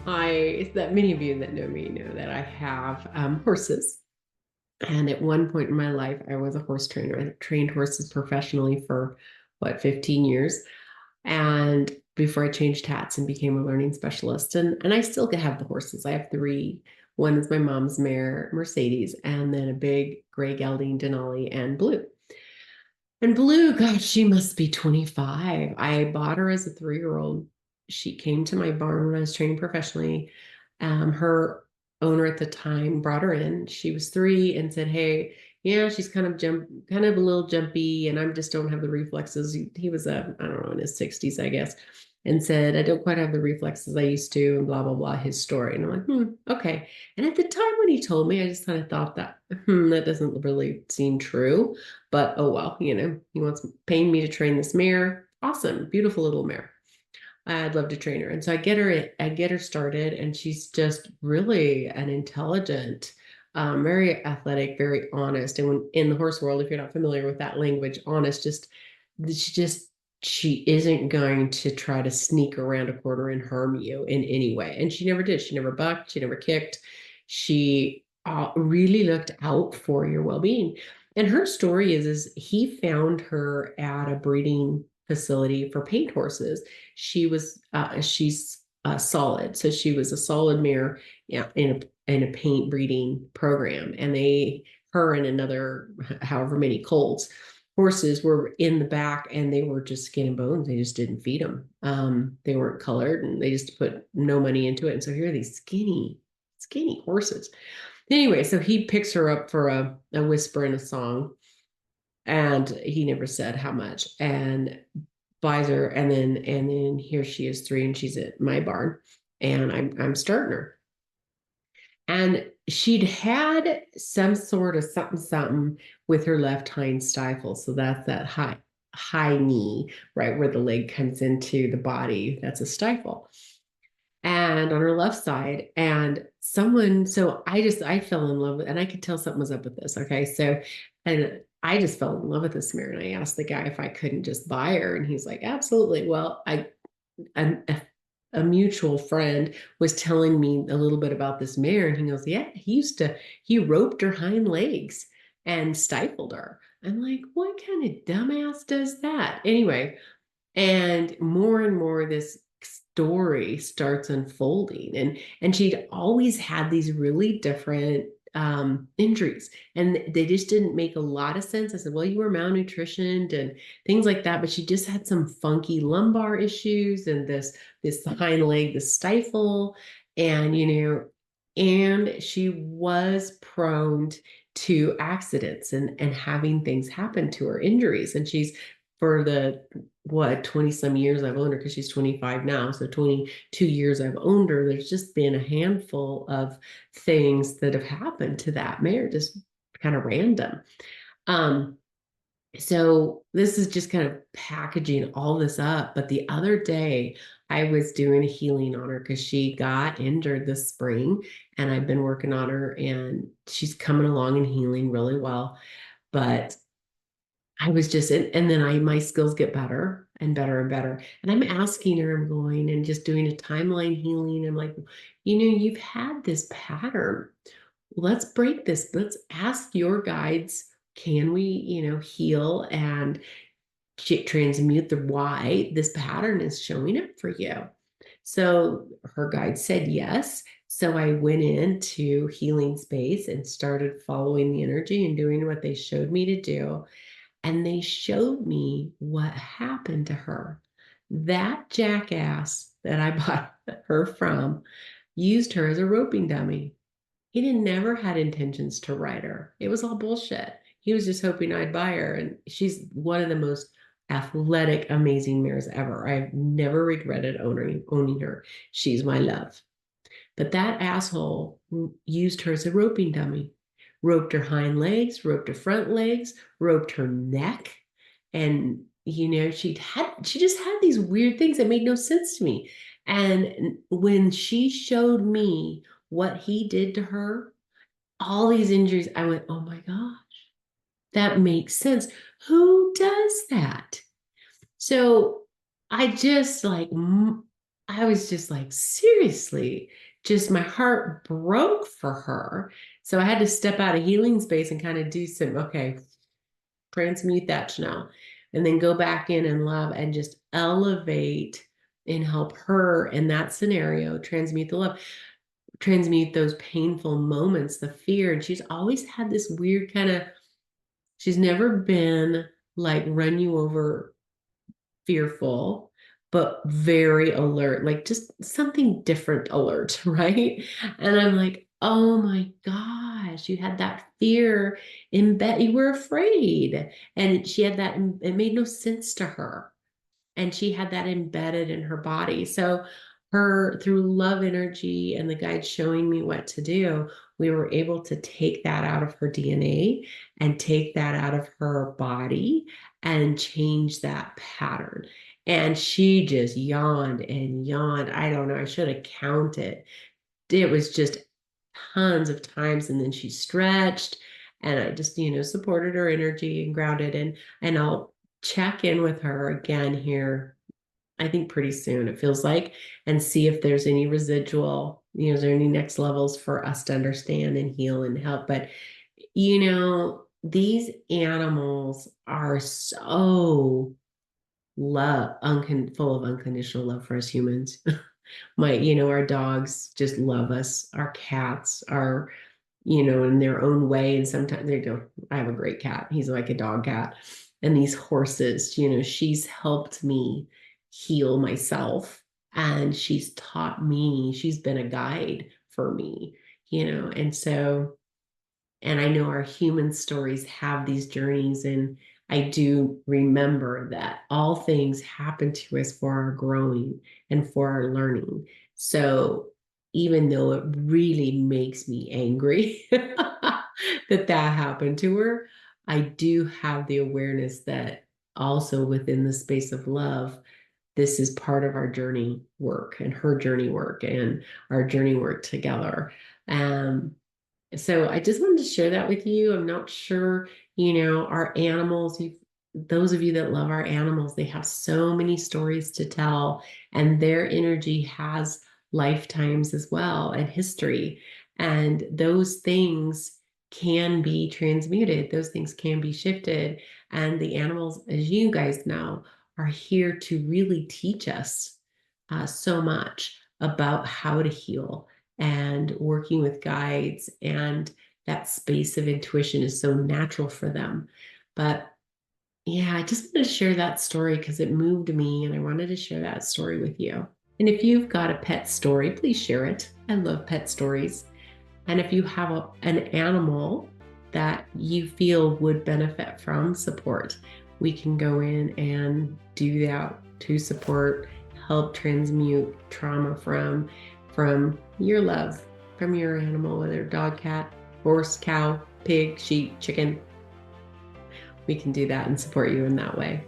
that many of you that know me know that I have horses. And at one point in my life, I was a horse trainer. I trained horses professionally for 15 years. And before I changed hats and became a learning specialist, and I still have the horses. I have three. One is my mom's mare, Mercedes, and then a big gray gelding, Denali, and Blue. And Blue, gosh, she must be 25. I bought her as a 3-year-old. She came to my barn when I was training professionally. Her owner at the time brought her in. She was 3 and said, "Hey, yeah, she's kind of a little jumpy, and I just don't have the reflexes." He was I don't know, in his 60s, I guess, and said, "I don't quite have the reflexes I used to," and blah blah blah. His story, and I'm like, okay. And at the time when he told me, I just kind of thought that, that doesn't really seem true. But oh well, he wants paying me to train this mare. Awesome, beautiful little mare. I'd love to train her. And so I get her started, and she's just really an intelligent, very athletic, very honest. And when in the horse world, if you're not familiar with that language, honest, she isn't going to try to sneak around a corner and harm you in any way. And she never did. She never bucked, she never kicked. She really looked out for your well-being. And her story is he found her at a breeding facility for paint horses. She's solid, so she was a solid mare, yeah, in a paint breeding program, and her and another however many colts horses were in the back, and they were just skin and bones. They just didn't feed them. They weren't colored, and they just put no money into it. And so here are these skinny horses. Anyway, so he picks her up for a whisper and a song, and he never said how much, and buys her, and then here she is 3, and she's at my barn, and I'm starting her. And she'd had some sort of something with her left hind stifle. So that's that high knee, right where the leg comes into the body. That's a stifle. And on her left side, and so I fell in love with, and I could tell something was up with this. Okay. So, and I just fell in love with this mare, and I asked the guy if I couldn't just buy her. And he's like, absolutely. Well, a, a mutual friend was telling me a little bit about this mare, and he goes, yeah, he roped her hind legs and stifled her. I'm like, what kind of dumbass does that? Anyway, and more this story starts unfolding, and she'd always had these really different injuries, and they just didn't make a lot of sense. I said, well, you were malnutritioned and things like that, but she just had some funky lumbar issues, and this hind leg, the stifle, and and she was prone to accidents and having things happen to her, injuries. And she's, for the 20 some years I've owned her, because she's 25 now, so 22 years I've owned her, there's just been a handful of things that have happened to that mare, just kind of random. um so this is just kind of packaging all this up. But the other day I was doing a healing on her because she got injured this spring, and I've been working on her, and she's coming along and healing really well. But I was just, and then my skills get better and better and better. And I'm asking her, I'm going and just doing a timeline healing. I'm like, you've had this pattern. Let's break this. Let's ask your guides, can we, heal and transmute the why this pattern is showing up for you? So her guide said yes. So I went into healing space and started following the energy and doing what they showed me to do, and they showed me what happened to her. That jackass that I bought her from used her as a roping dummy. He didn't never had intentions to ride her. It was all bullshit. He was just hoping I'd buy her. And she's one of the most athletic, amazing mares ever. I've never regretted owning her. She's my love. But that asshole used her as a roping dummy, roped her hind legs, roped her front legs, roped her neck. And, she just had these weird things that made no sense to me. And when she showed me what he did to her, all these injuries, I went, oh my gosh, that makes sense. Who does that? So I just like I was just like, seriously, just my heart broke for her. So I had to step out of healing space and kind of do some, okay, transmute that Janelle, and then go back in and love and just elevate and help her in that scenario, transmute the love, transmute those painful moments, the fear. And she's always had this weird kind of, she's never been like run you over fearful, but very alert, like just something different alert, right? And I'm like, oh my gosh, you had that fear in bed, you were afraid. And she had that, it made no sense to her, and she had that embedded in her body. So her, through love energy and the guide showing me what to do, we were able to take that out of her DNA and take that out of her body and change that pattern. And she just yawned and yawned. I don't know, I should have counted. It was just tons of times. And then she stretched, and I just, supported her energy and grounded, and I'll check in with her again here, I think pretty soon, it feels like, and see if there's any residual, is there any next levels for us to understand and heal and help. But, these animals are so full of unconditional love for us humans. Our dogs just love us. Our cats are, in their own way. And sometimes they don't. I have a great cat. He's like a dog cat. And these horses, she's helped me heal myself. And she's taught me, she's been a guide for me, and so, and I know our human stories have these journeys, and I do remember that all things happen to us for our growing and for our learning. So even though it really makes me angry that happened to her, I do have the awareness that also within the space of love, this is part of our journey work and her journey work and our journey work together. Um, so I just wanted to share that with you. I'm not sure, our animals, those of you that love our animals, they have so many stories to tell, and their energy has lifetimes as well and history. And those things can be transmuted, those things can be shifted. And the animals, as you guys know, are here to really teach us so much about how to heal, and working with guides, and that space of intuition is so natural for them. But yeah, I just want to share that story because it moved me, and I wanted to share that story with you. And if you've got a pet story, please share it. I love pet stories. And if you have an animal that you feel would benefit from support, we can go in and do that to support, help transmute trauma from your love, from your animal, whether dog, cat, horse, cow, pig, sheep, chicken. We can do that and support you in that way.